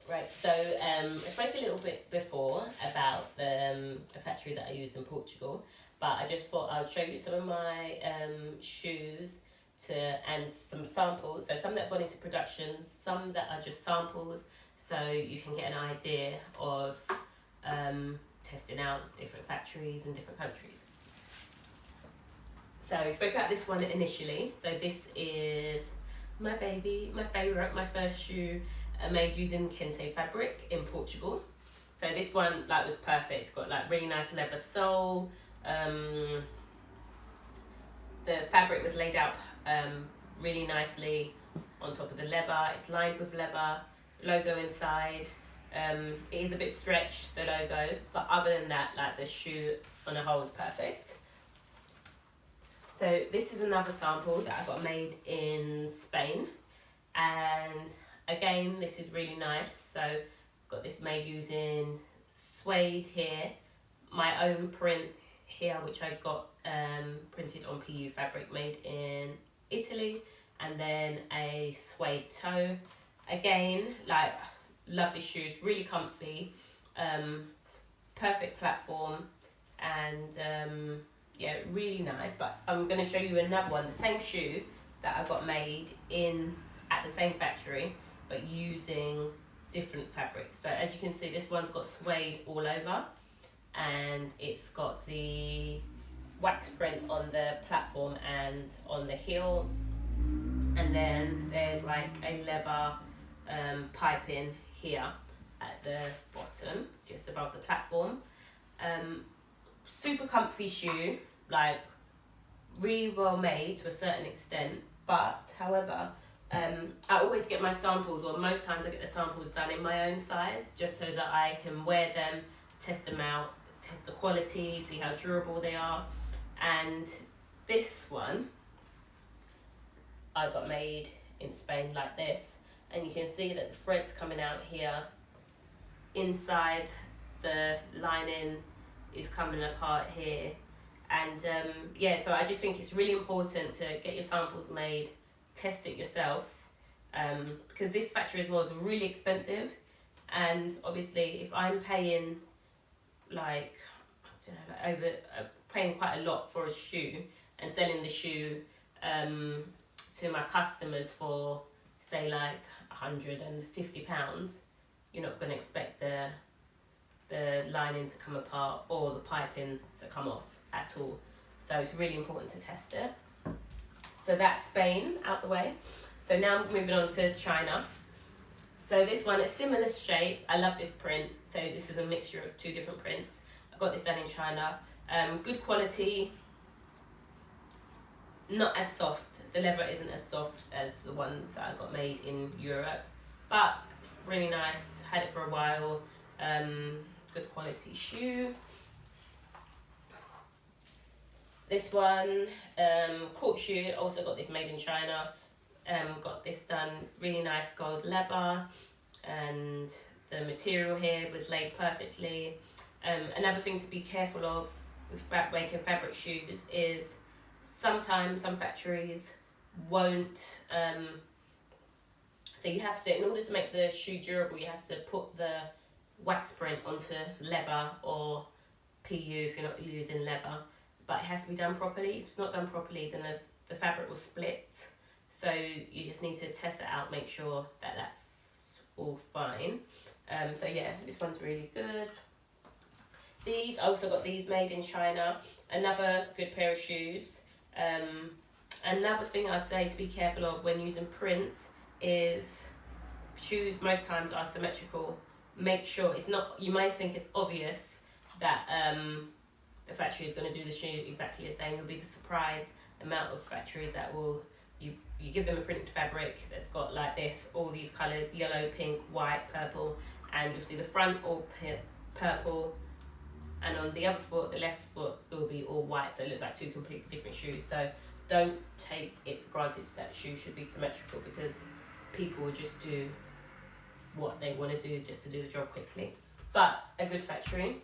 Right, so I spoke a little bit before about a factory that I used in Portugal, but I just thought I'd show you some of my shoes and some samples. So some that have gone into production, some that are just samples, so you can get an idea of testing out different factories in different countries. So we spoke about this one initially. So this is my baby, my favourite, my first shoe made using kente fabric in Portugal. So this one was perfect. It's got really nice leather sole. The fabric was laid out really nicely on top of the leather. It's lined with leather, logo inside. It is a bit stretched, the logo, but other than that, the shoe on a whole is perfect. So this is another sample that I got made in Spain, and again, this is really nice. So got this made using suede here, my own print here, which I got printed on PU fabric made in Italy, and then a suede toe. Again, love this shoe, it's really comfy, perfect platform, and yeah, really nice. But I'm going to show you another one, the same shoe that I got made at the same factory, but using different fabrics. So as you can see, this one's got suede all over, and it's got the wax print on the platform and on the heel, and then there's a leather piping here at the bottom, just above the platform. Super comfy shoe, really well made to a certain extent, but however, I always get my samples, or most times I get the samples done in my own size, just so that I can wear them, test them out, test the quality, see how durable they are. And this one I got made in Spain like this, and you can see that the thread's coming out here. Inside, the lining is coming apart here, and yeah, so I just think it's really important to get your samples made, test it yourself, because this factory as well is really expensive, and obviously if I'm paying paying quite a lot for a shoe and selling the shoe to my customers for say £150, you're not going to expect the lining to come apart or the piping to come off at all. So it's really important to test it. So that's Spain out the way. So now I'm moving on to China. So this one is similar shape. I love this print. So this is a mixture of two different prints. I got this done in China. Good quality, not as soft. The leather isn't as soft as the ones that I got made in Europe, but really nice. Had it for a while. Good quality shoe. This one, court shoe, also got this made in China. Got this done, really nice gold leather, and the material here was laid perfectly. Another thing to be careful of with making fabric shoes is sometimes some factories won't, so you have to, in order to make the shoe durable, you have to put the wax print onto leather or PU if you're not using leather, but it has to be done properly. If it's not done properly, then the fabric will split, so you just need to test it out, make sure that that's all fine. So yeah, this one's really good. These, I also got these made in China. Another good pair of shoes. Another thing I'd say to be careful of when using print is shoes most times are symmetrical. Make sure it's not, you might think it's obvious that the factory is going to do the shoe exactly the same. You'll be surprised the amount of factories that will, you give them a printed fabric that's got this, all these colours, yellow, pink, white, purple, and you'll see the front all purple, and on the other foot, the left foot, it will be all white, so it looks like two completely different shoes. So don't take it for granted that shoe should be symmetrical, because people will just do what they want to do just to do the job quickly. But a good factory.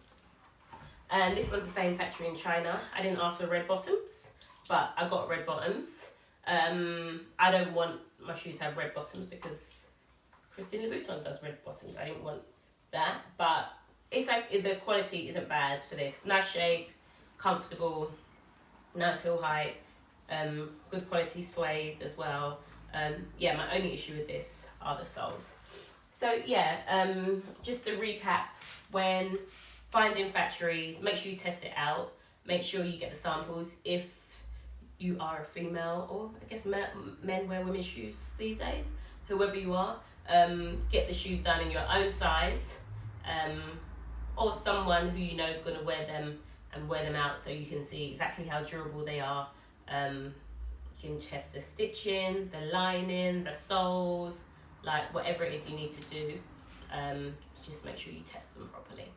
And this one's the same factory in China. I didn't ask for red bottoms, but I got red bottoms. I don't want my shoes to have red bottoms because Christina Louboutin does red bottoms. I didn't want that, but it's like the quality isn't bad for this. Nice shape, comfortable, nice heel height, good quality suede as well. Yeah, my only issue with this are the soles. So yeah, just to recap, when finding factories, make sure you test it out. Make sure you get the samples if you are a female, or I guess men wear women's shoes these days. Whoever you are, get the shoes done in your own size, or someone who you know is going to wear them and wear them out so you can see exactly how durable they are. You can test the stitching, the lining, the soles, like whatever it is you need to do. Just make sure you test them properly.